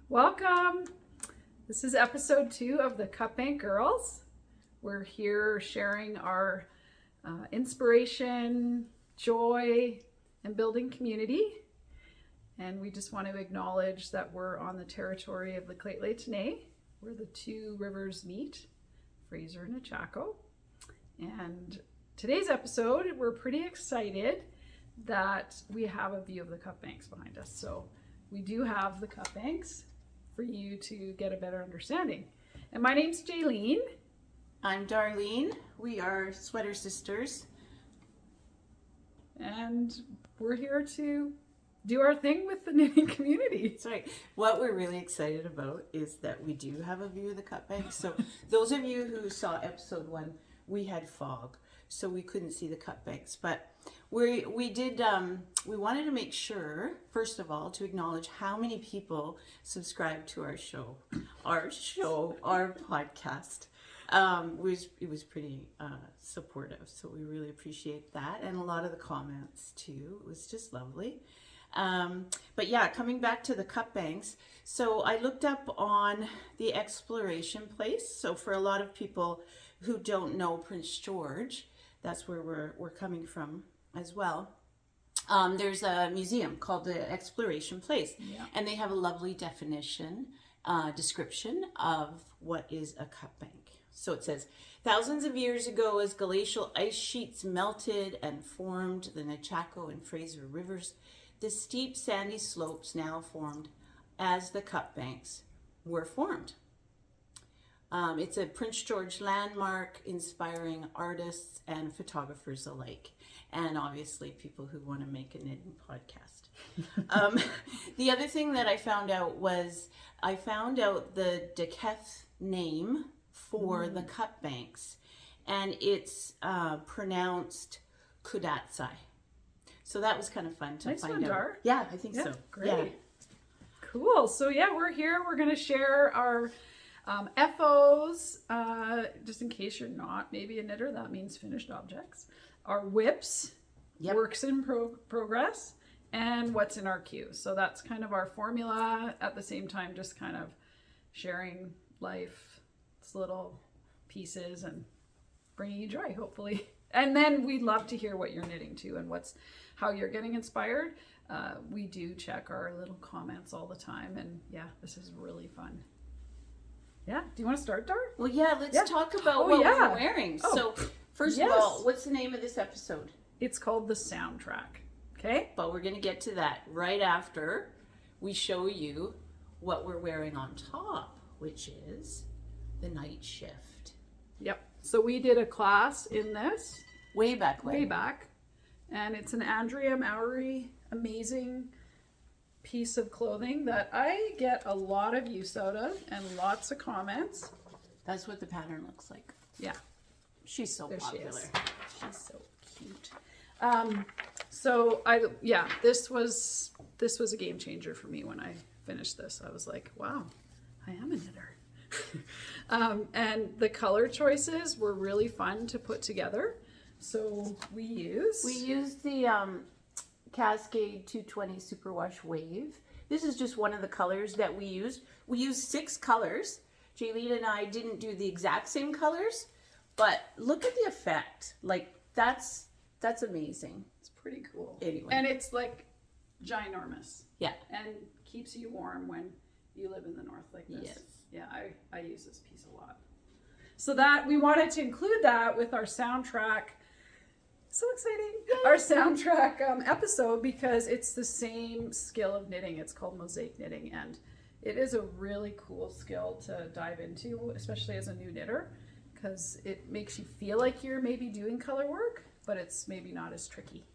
Welcome. This is episode 2 of the Cutbank Girls. We're here sharing our inspiration, joy, and building community. And we just want to acknowledge that we're on the territory of the Cutbank, where the two rivers meet, Fraser and Nechako. And today's episode, we're pretty excited that we have a view of the Cutbanks behind us. So we do have the Cutbanks for you to get a better understanding. And my name's Jaylene. I'm Darlene. We are sweater sisters. And we're here to do our thing with the knitting community. That's right. What we're really excited about is that we do have a view of the Cutbank. So those of you who saw episode 1, we had fog, so we couldn't see the Cutbanks. But we wanted to make sure, first of all, to acknowledge how many people subscribe to our podcast. It was pretty supportive, so we really appreciate that, and a lot of the comments too. It was just lovely. But yeah, coming back to the Cutbanks, so I looked up on the exploration place. So for a lot of people who don't know Prince George, that's where we're coming from as well. There's a museum called the Exploration Place, and they have a lovely description of what is a Cutbank. So it says, thousands of years ago, as glacial ice sheets melted and formed the Nechako and Fraser rivers, the steep sandy slopes now formed as the Cutbanks were formed. It's a Prince George landmark inspiring artists and photographers alike, and obviously people who want to make a knitting podcast. The other thing that I found out was the Dishcloths name for the Cutbanks, and it's pronounced Kudatsai. So that was kind of fun to find out. Dar. Yeah, I think so. Great. Yeah. Cool. So yeah, we're here. We're going to share our FOs, just in case you're not maybe a knitter, that means finished objects. Our WIPs, works in progress, and what's in our queue. So that's kind of our formula. At the same time, just kind of sharing life's little pieces and bringing you joy, hopefully. And then we'd love to hear what you're knitting too and how you're getting inspired. We do check our little comments all the time, and yeah, this is really fun. Yeah, do you want to start, Dar? Well, yeah, let's talk about what we're wearing. Oh. So, first of all, what's the name of this episode? It's called The Soundtrack, okay? But we're going to get to that right after we show you what we're wearing on top, which is the night shift. Yep. So we did a class in this. Way back. And it's an Andrea Mowry amazing piece of clothing that I get a lot of use out of and lots of comments. That's what the pattern looks like. Yeah. She's so popular. She's so cute. This was a game changer for me when I finished this. I was like, wow, I am a knitter. And the color choices were really fun to put together. So we used the Cascade 220 Superwash Wave. This is just one of the colors that we used. We used 6 colors. Jaylene and I didn't do the exact same colors, but look at the effect. Like that's amazing. It's pretty cool. Anyway. And it's like ginormous. Yeah. And keeps you warm when you live in the north like this. Yes. Yeah, I use this piece a lot. So that we wanted to include that with our soundtrack. So exciting. Our soundtrack episode, because it's the same skill of knitting. It's called mosaic knitting, and it is a really cool skill to dive into, especially as a new knitter, because it makes you feel like you're maybe doing color work, but it's maybe not as tricky.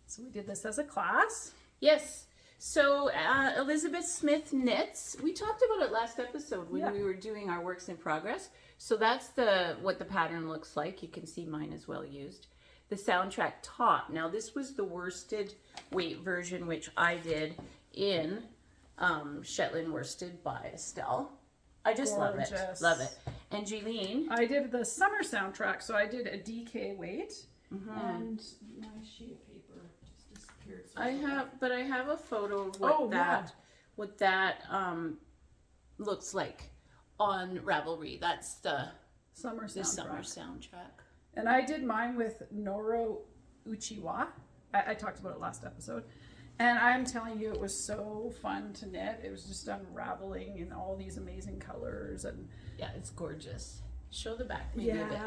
So we did this as a class. Yes. So Elizabeth Smith knits. We talked about it last episode when we were doing our works in progress. So that's what the pattern looks like. You can see mine is well used. The soundtrack top. Now this was the worsted weight version, which I did in Shetland worsted by Estelle. I just love it. And Jaylene, I did the summer soundtrack, so I did a DK weight, and my sheet of paper just disappeared. So I have a photo of what what that looks like on Ravelry. That's the Summer soundtrack. soundtrack. And I did mine with Noro Uchiwa. I talked about it last episode. And I'm telling you, it was so fun to knit. It was just unraveling in all these amazing colors. And yeah, it's gorgeous. Show the back maybe a bit.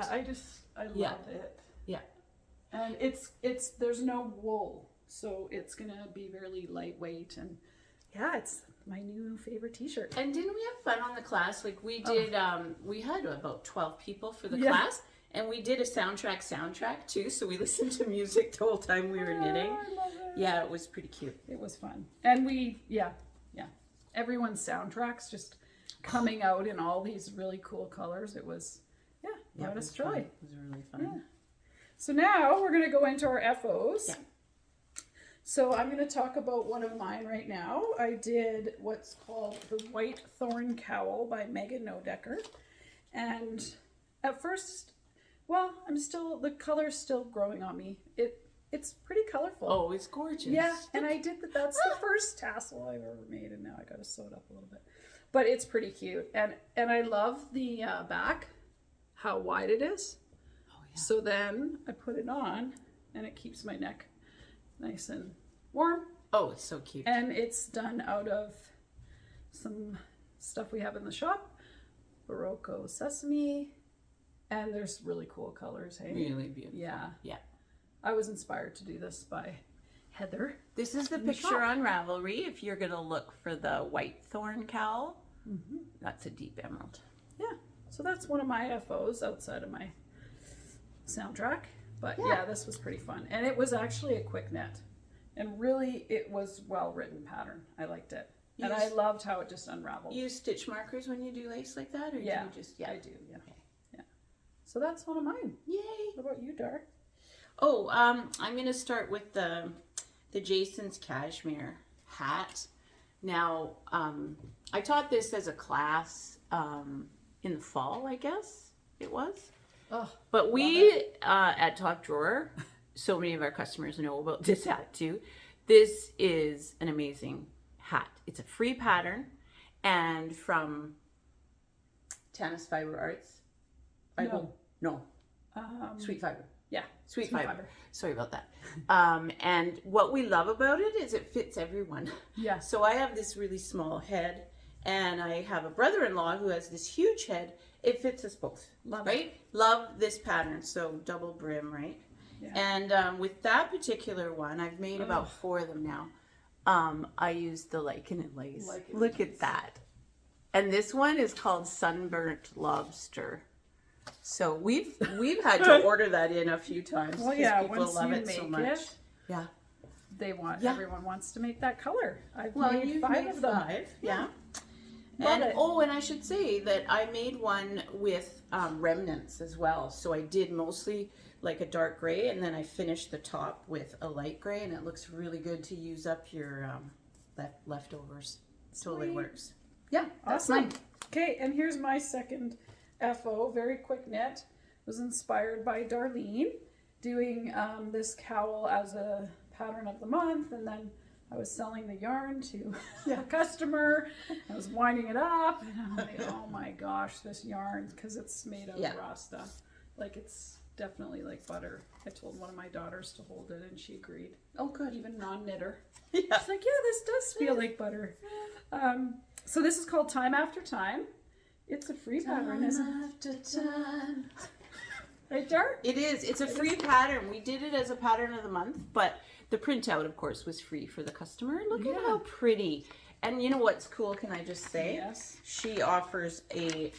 I love it. Yeah. And there's no wool, so it's gonna be really lightweight, and yeah, it's my new favorite t-shirt. And didn't we have fun on the class? Like we did, we had about 12 people for the class, and we did a soundtrack too. So we listened to music the whole time we were knitting. I love it. Yeah, it was pretty cute. It was fun, and everyone's soundtracks just coming out in all these really cool colors. It was brought us joy. It was really fun. Yeah. So now we're going to go into our FOs. Yeah. So I'm going to talk about one of mine right now. I did what's called the White Thorn Cowl by Megan Nodecker. And at first, the color's still growing on me. It's pretty colorful. Oh, it's gorgeous. Yeah, and that's the first tassel I've ever made, and now I got to sew it up a little bit. But it's pretty cute. And I love the back, how wide it is. So then I put it on, and it keeps my neck nice and warm. Oh, it's so cute. And it's done out of some stuff we have in the shop. Barocco sesame. And there's really cool colors, hey? Really beautiful. Yeah. Yeah. I was inspired to do this by Heather. This is the picture on Ravelry. If you're going to look for the White Thorn Cowl, that's a deep emerald. Yeah. So that's one of my FOs outside of my soundtrack, but yeah, this was pretty fun, and it was actually a quick knit, and really it was well written pattern. I liked it, and I loved how it just unraveled. You use stitch markers when you do lace like that, or do you just I do. Yeah. Okay. Yeah. So that's one of mine. Yay! What about you, Dar? Oh, I'm gonna start with the Jason's cashmere hat. Now, I taught this as a class in the fall, I guess it was. Oh, but we at Top Drawer, so many of our customers know about this hat too. This is an amazing hat. It's a free pattern, and from Tanis Fiber Arts. No. Sweet Fiber. Yeah, Sweet Fiber. Sorry about that. And what we love about it is it fits everyone. Yeah. So I have this really small head, and I have a brother-in-law who has this huge head. It fits us both. Love right? it. Love this pattern. So double brim, right? Yeah. And with that particular one, I've made about 4 of them now. I used the Lichen and Lace. Look at that. And this one is called Sunburnt Lobster. So we've had to order that in a few times. Well, yeah, people once love you it so make much. it, Yeah. everyone wants to make that color. I've Well, made you've 5 made of them. 5. Yeah. Love And it. and I should say that I made one with remnants as well. So I did mostly like a dark gray, and then I finished the top with a light gray, and it looks really good to use up your leftovers. Totally works. Yeah, that's Awesome. mine. Okay, and here's my second FO, very quick knit. Was inspired by Darlene doing this cowl as a pattern of the month, and then I was selling the yarn to a customer. I was winding it up, and I'm like, oh my gosh, this yarn, because it's made of raw stuff. Like, it's definitely like butter. I told one of my daughters to hold it, and she agreed. Oh, good. Even non-knitter. Yeah. She's like, yeah, this does feel like butter. So this is called Time After Time. It's a free pattern, isn't it? Time after time. Right, Dar? It is. It's a free pattern. We did it as a pattern of the month, but the printout, of course, was free for the customer. Look at how pretty. And you know what's cool, can I just say? Yes. She offers a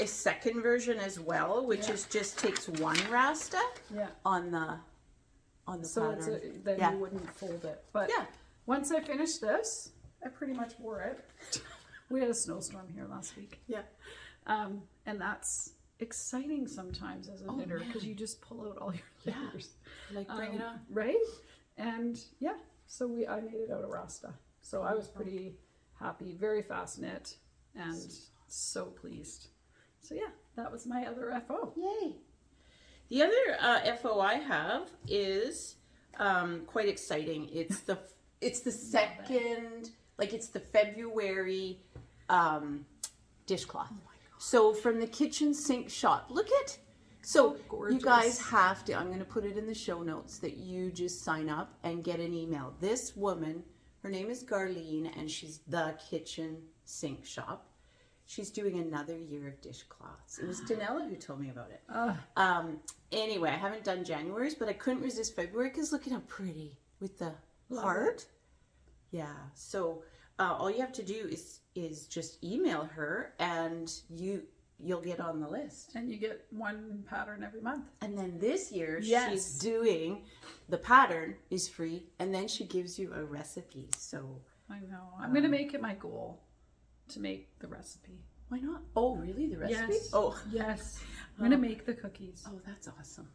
second version as well, which is just takes one rasta on the So pattern. then you wouldn't fold it. But once I finished this, I pretty much wore it. We had a snowstorm here last week. Yeah. And that's exciting sometimes as a knitter, because you just pull out all your layers. Like bring it on. Right? And so I made it out of rasta. So I was pretty happy, very fast knit, and so pleased. So that was my other FO. Yay. The other FO I have is quite exciting. It's the second Like it's the February dishcloth. So from the kitchen sink shop. Look at, so gorgeous. you guys have to, I'm going to put it in the show notes that you just sign up and get an email. This woman, her name is Darlene, and she's the kitchen sink shop. She's doing another year of dishcloths. It was Danella who told me about it. Anyway, I haven't done January's, but I couldn't resist February because look at how pretty with the heart. Yeah. So all you have to do is just email her, and you'll get on the list. And you get one pattern every month. And then this year she's Yes. doing the pattern is free, and then she gives you a recipe. So I know. I'm going to make it my goal to make the recipe. why not? Oh, really? The recipe? Yes. Oh, Yes. I'm going to make the cookies. oh, that's awesome.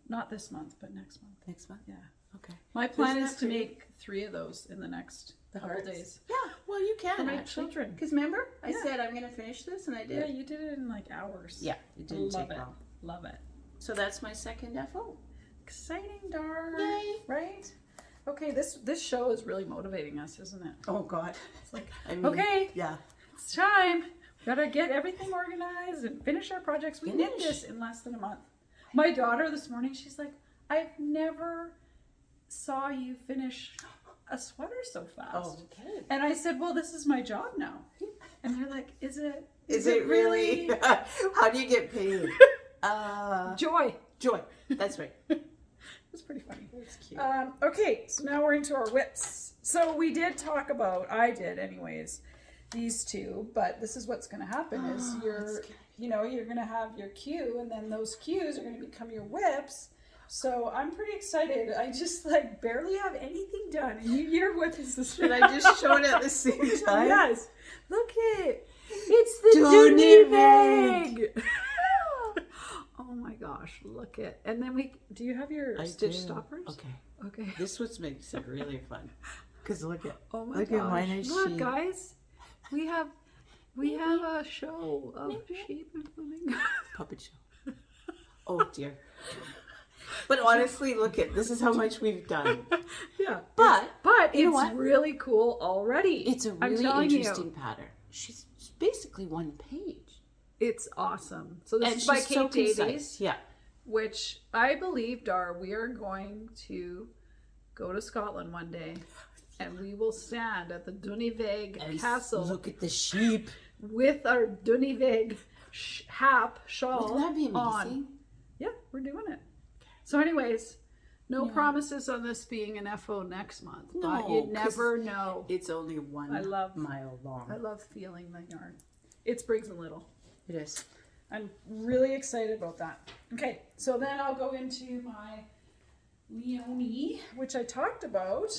Not this month, but next month. Next month? Yeah. Okay. My plan Isn't is that to pretty? make 3 of those in the next couple hearts? days. Yeah, well, you can For my actually. children. Because remember, I Yeah. said I'm going to finish this, and I Yeah, did. you did it in like hours. Yeah, it didn't Love take it. long. Love it. So that's my second FO. Exciting, Dar. Yay. Right? Okay, this show is really motivating us, isn't it? Oh, God. It's like, I mean, okay, yeah. it's time. Gotta get everything organized and finish our projects. We did Finish. this in less than a month. My daughter this morning, she's like, I've never saw you finish a sweater so fast. Oh, okay. And I said, well, this is my job now. And they're like, is it really? How do you get paid? Joy. Joy. That's right. It's pretty funny. That's cute. Okay, so now we're into our whips. So we did talk about, I did anyways, these two, but this is what's going to happen is you're going to have your cue, and then those cues are going to become your whips. So I'm pretty excited. I just like barely have anything done, and your whip is the Should I just show it at the same time? Yes. Look it. It's the Dooney Dooney Oh my gosh, look it. And then do you have your stitch stoppers? Okay. Okay. This what makes it really fun. Because look at Oh my look gosh. at mine. Look, guys. We have a show of sheep and flamingos. Puppet show. Oh dear. But honestly, look at this is how much we've done. Yeah. But you know it's what? really cool already. It's a I'm really telling interesting you, pattern. She's basically one page. it's awesome. So this And is by she's Kate so Davies, concise. Yeah. which I believe, Dar, we are going to go to Scotland one day, and we will stand at the Dooney Castle. Look at the sheep. With our Dooney shawl Wouldn't that be amazing? on. Yeah, we're doing it. So anyways, no promises on this being an FO next month, but No, you 'cause never know. It's only 1 mile long. I love feeling the yarn. It's Briggs and Little. It is. I'm really excited about that. Okay, so then I'll go into my Leonie, which I talked about.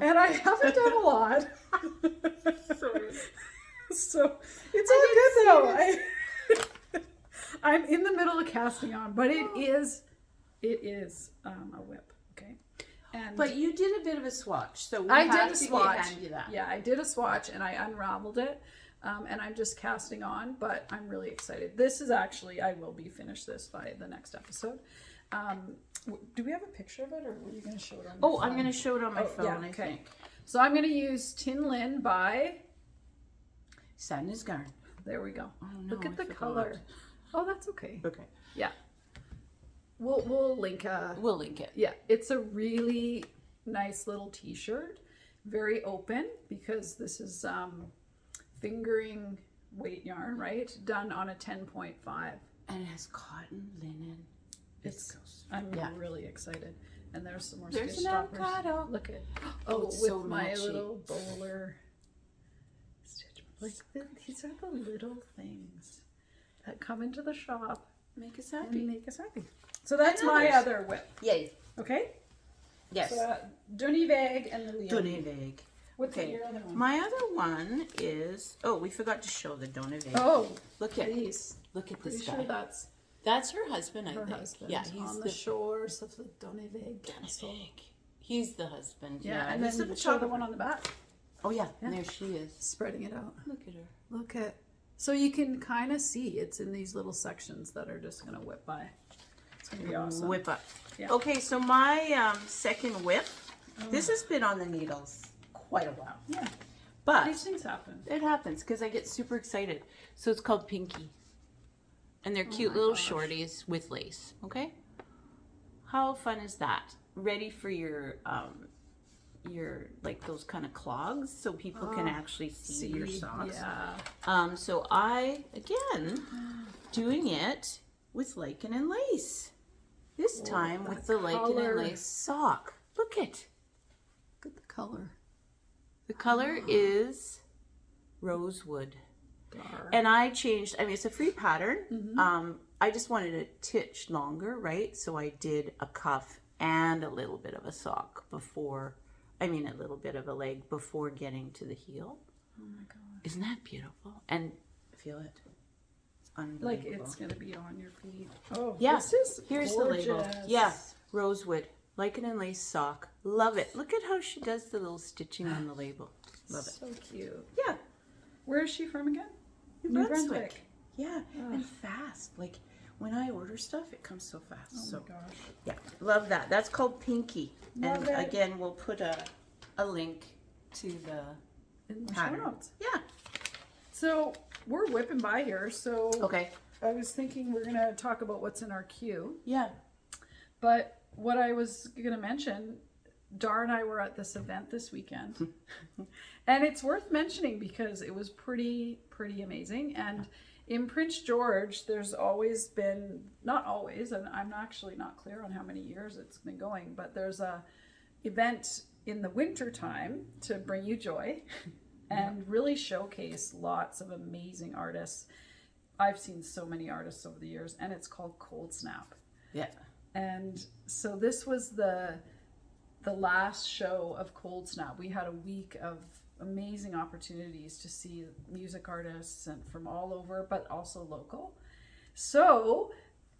And I haven't done a lot. Sorry. So it's all good though. I'm in the middle of casting on, but it is a whip. Okay. And But you did a bit of a swatch, so we I have did a to swatch. hand you that. Yeah, I did a swatch and I unraveled it. And I'm just casting on, but I'm really excited. This is actually, I will be finished this by the next episode. Do we have a picture of it, or were you going to show it on your phone? I'm going to show it on my phone, yeah, I think. So I'm going to use Tin Lin by, Sadness Garn. there we go. Oh, no, Look at I the forgot. color. Oh, that's okay. Okay. Yeah. We'll link We'll link it. yeah, it's a really nice little t-shirt. Very open because this is fingering weight yarn, right? Done on a 10.5. And it has cotton, linen. I'm yeah. really excited. And there's some more There's stitch an stoppers. avocado. Look at Oh, with it's so my matchy. little bowler stitch. Like these are the little things that come into the shop Make us and happy. make us happy. So that's And my others. other whip. Yay. Okay? Yes. So Dooney Vague and the Leo. Dooney What's Okay. your other one? My other one is, we forgot to show the Dooney Oh, Look at please. Look at Pretty this sure guy. that's her husband, I her think. husband. Yeah, he's on the shores of the Dooney Vague Castle. He's the husband. Yeah, and he's then the show the photographer. one on the back. Oh yeah, Yeah. there she is. Spreading it out. Look at her. Look at. So you can kind of see it's in these little sections that are just going to whip by. It's going to be awesome. Whip up. Yeah. Okay, so my second whip. This has been on the needles quite a while. Yeah. But These things happen. it happens because I get super excited. So it's called Pinky. And they're cute my little gosh. shorties with lace. Okay? How fun is that? Ready for your like those kind of clogs so people can actually see your socks. Yeah. So I, again, doing it with lichen and lace. This time with the lichen color. and lace sock. Look at the color. the color is rosewood. Dark. And I changed, I mean, it's a free pattern. I just wanted a titch longer, right? So I did a cuff and a little bit of a sock before, a little bit of a leg before getting to the heel. Oh my gosh. Isn't that beautiful? And feel it. It's unbelievable. Like it's going to be on your feet. Oh, Yeah. this is Here's gorgeous. the label. Yeah. Rosewood. Lichen and lace sock. Love it. Look at how she does the little stitching on the label. Love it. So cute. Yeah. Where is she from again? New Brunswick. Yeah. And fast. Like when I order stuff, it comes so fast. Oh so my gosh. yeah. Love that. That's called Pinky. Love and it. again, we'll put a link to the In the show pattern. notes. Yeah. So we're whipping by here. So Okay. I was thinking we're going to talk about what's in our queue. Yeah. But what I was going to mention, Dar and I were at this event this weekend. And it's worth mentioning because it was pretty amazing. And in Prince George, there's always been, not always, and I'm actually not clear on how many years it's been going, but there's a event in the winter time to bring you joy and really showcase lots of amazing artists. I've seen so many artists over the years, and it's called Cold Snap. Yeah. And so this was the last show of Cold Snap. We had a week of amazing opportunities to see music artists and from all over, but also local. So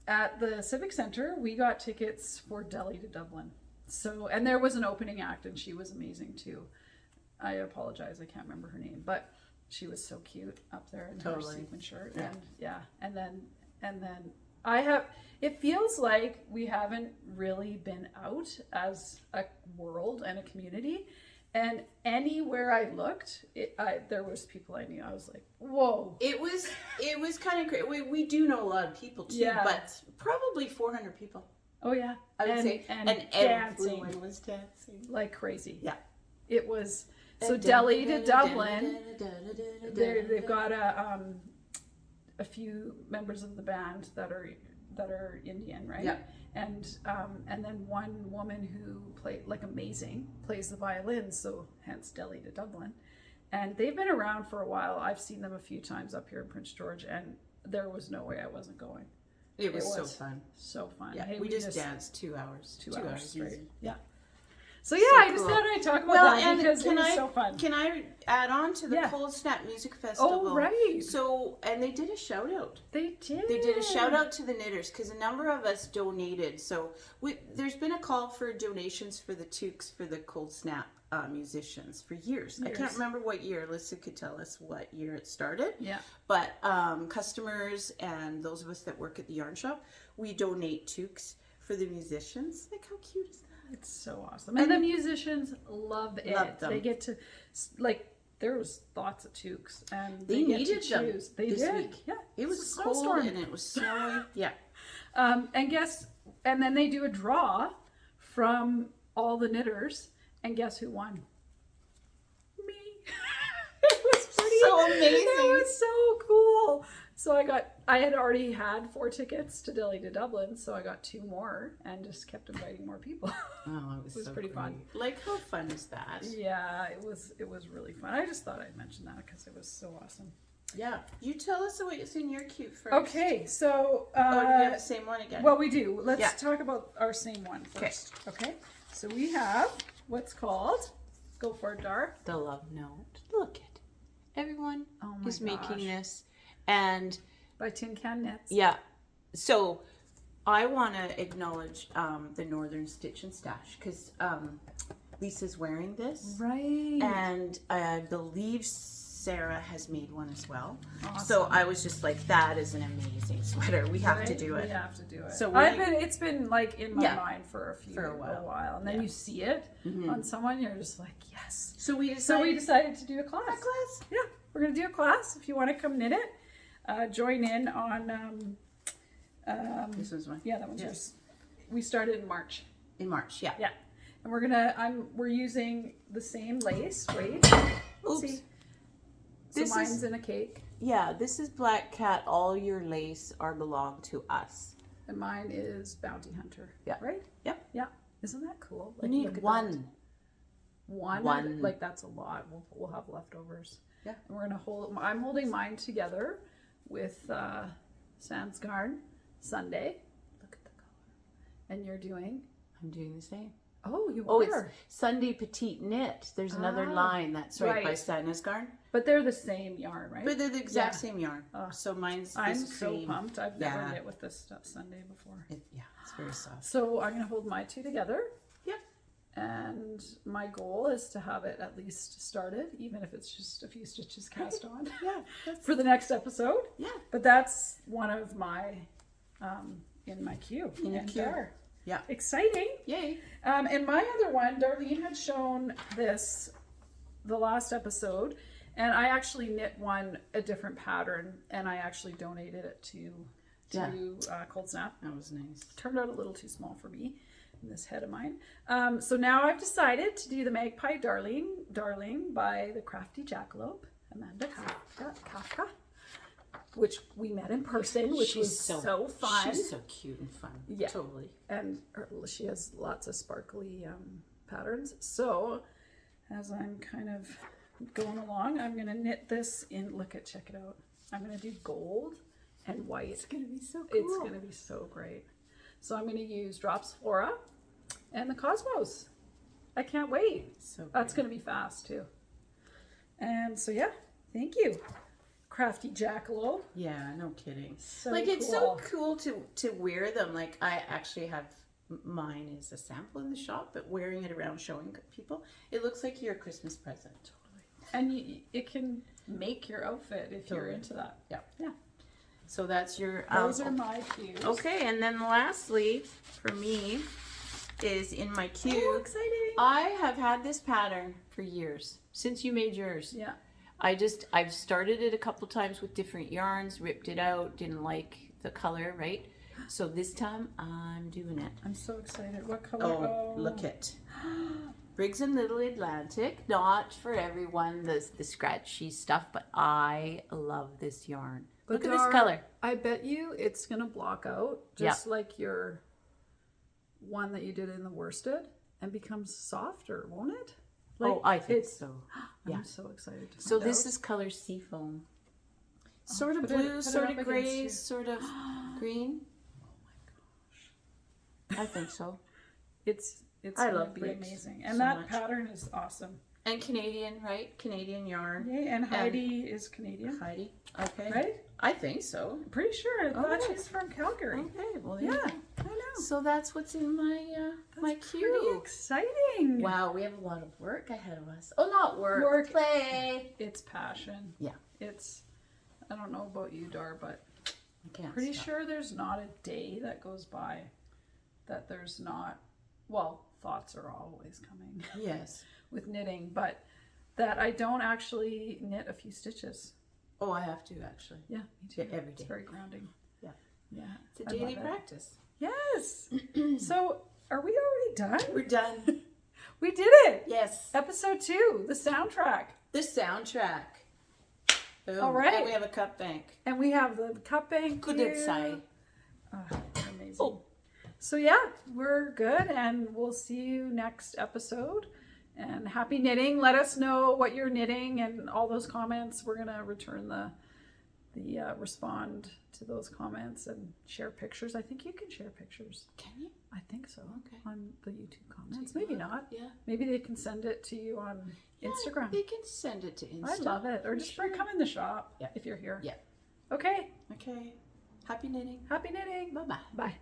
at the Civic Center, we got tickets for Delhi to Dublin. So, and there was an opening act, and she was amazing too. I apologize, I can't remember her name, but she was so cute up there in her sequin shirt. Yeah. And then it feels like we haven't really been out as a world and a community. And anywhere I looked, there was people I knew. I was like, whoa. It was kind of crazy. We do know a lot of people too, but probably 400 people. Oh yeah. I would say. And dancing. everyone was dancing. like crazy. Yeah. It was, so Delhi to Dublin, they've got a few members of the band that are Indian, right? Yeah. And then one woman who plays the violin, so hence Delhi to Dublin. And they've been around for a while. I've seen them a few times up here in Prince George, and there was no way I wasn't going. It was so fun. So fun. Yeah, Hey, we just danced 2 hours. 2 hours straight. easy. Yeah. So yeah, I just thought I'd talk about that because it was so fun. Can I add on to the Cold Snap Music Festival? Oh, right. So, and they did a shout out. They did. They did a shout out to the knitters because a number of us donated. So there's been a call for donations for the toques for the Cold Snap musicians for years. I can't remember what year. Alyssa could tell us what year it started. Yeah. But customers and those of us that work at the yarn shop, we donate toques for the musicians. Like, how cute is that? It's so awesome. And the musicians love it. Love them. They get to, there was lots of toques. And They get needed to them choose. They this did. week. Yeah. It was cold and it was snowy. Yeah. And then they do a draw from all the knitters. And guess who won? Me. It was pretty So amazing. It was so cool. So I had already had 4 tickets to Delhi to Dublin, so I got 2 more and just kept inviting more people. Oh, it was so pretty fun. Like, how fun is that? Yeah, it was really fun. I just thought I'd mention that because it was so awesome. Yeah. You tell us what's in your cute first. Okay, so do we have the same one again? Well, we do. Let's talk about our same one first. Okay. So we have what's called, go for it, Dar. The Love Note. Look at everyone is gosh. making this, and By Tin Can Knits. yeah. So I want to acknowledge the Northern Stitch and Stash because Lisa's wearing this, Right. and I believe Sarah has made one as well. Awesome. So I was just like, that is an amazing sweater. We have to Right? do it. We have to do it. So it's been like in my Yeah. mind for a while. And then Yeah. you see it Mhm. on someone, you're just like, yes. So we So decided to do a class. a class. Yeah, we're gonna do a class. If you want to come knit it, join in on. This was one. Yeah, that one's Yeah. yours. We started in March. In March, yeah. Yeah, and we're using the same lace. Wait, Oops. see. So This mine's is- in a cake, Yeah, this is Black Cat. All your lace are belong to us. and mine is Bounty Hunter. Yeah. Right. Yep. Yeah. Isn't that cool? You Like, need look at one. that. One. One. Like that's a lot. We'll have leftovers. Yeah. And we're gonna I'm holding mine together with Sans Garn Sunday. Look at the color. And you're doing. I'm doing the same. Oh, you Oh, are. it's Sunday Petite Knit. There's another Ah, line that's right by right. Santa's Garn. But they're the same yarn, right? But they're the exact Yeah. same yarn. Oh. So mine's I'm this so cream. pumped. I've never Yeah. knit with this stuff Sunday before. Yeah, it's very soft. So I'm gonna hold my two together. Yep. And my goal is to have it at least started, even if it's just a few stitches cast on Yeah. for the next episode. Yeah. But that's one of my in my queue. In your and queue. there. Yeah. Exciting. Yay. And my other one, Darlene had shown this the last episode, and I actually knit one a different pattern, and I actually donated it to Cold Snap. That was nice. Turned out a little too small for me in this head of mine. So now I've decided to do the Magpie Darling by the Crafty Jackalope, Amanda Kafka, which we met in person, which was so fun. She's so cute and fun. Yeah. Totally. And she has lots of sparkly patterns. So as I'm kind of going along, I'm gonna knit this in. Check it out. I'm gonna do gold and white. It's gonna be so cool. It's gonna be so great. So I'm gonna use Drops Flora and the Cosmos. I can't wait. So That's gonna be fast too. And so yeah, thank you, Crafty Jackalope. Yeah, no kidding. So like it's cool. so cool to wear them. Like I actually have mine is a sample in the shop, but wearing it around showing people, it looks like your Christmas present. And it can make your outfit if you're Totally. into that. Yeah. Yeah. So that's your Those are my cues. okay, and then lastly for me is in my queue. Oh, exciting. I have had this pattern for years since you made yours. Yeah. I've started it a couple times with different yarns, ripped it out, didn't like the color, right? So this time I'm doing it. I'm so excited. What color? Oh, look at Briggs and Little Atlantic. Not for everyone, the scratchy stuff, but I love this yarn. Look at this color. I bet you it's going to block out just like your one that you did in the worsted and becomes softer, won't it? Like, Oh, I think so. Yeah. I'm so excited to So find this out. is color Seafoam. Sort of put it- blue, put it sort up of against gray, you. sort of green. I think so. It's I going to love be Briggs amazing. And so that much. pattern is awesome. And Canadian, right? Canadian yarn. Yay, and Heidi is Canadian, Heidi. Okay. right? I think so. I'm pretty sure. I thought Oh. she's from Calgary. Okay. Well, Yeah, yeah. I know. So that's what's in my my Pretty queue. exciting. Wow, we have a lot of work ahead of us. Oh, not work. Work. Play. It's passion. Yeah. It's, I don't know about you, Dar, but I can't pretty stop. sure there's not a day that goes by that there's not, well, thoughts are always coming Yes. with knitting, but that I don't actually knit a few stitches. Oh, I have to actually. Yeah, me too. Yeah, every It's day. very grounding. Yeah. Yeah. It's a I daily love it. practice. Yes. So are we already done? We're done. We did it. Yes. Episode 2, the soundtrack. The soundtrack. Boom. All right. And we have a cup bank. And we have the Cutbank Good Girls. inside. Amazing. Oh. So yeah, we're good, and we'll see you next episode. And happy knitting. Let us know what you're knitting and all those comments. We're gonna return the respond to those comments and share pictures. I think you can share pictures. Can you? I think so. Okay. On the YouTube comments. Maybe not. Yeah. Maybe they can send it to you on Instagram. They can send it to Insta. I love it. Or just come in the shop Yeah. if you're here. Yeah. Okay. Okay. Happy knitting. Happy knitting. Bye-bye. Bye.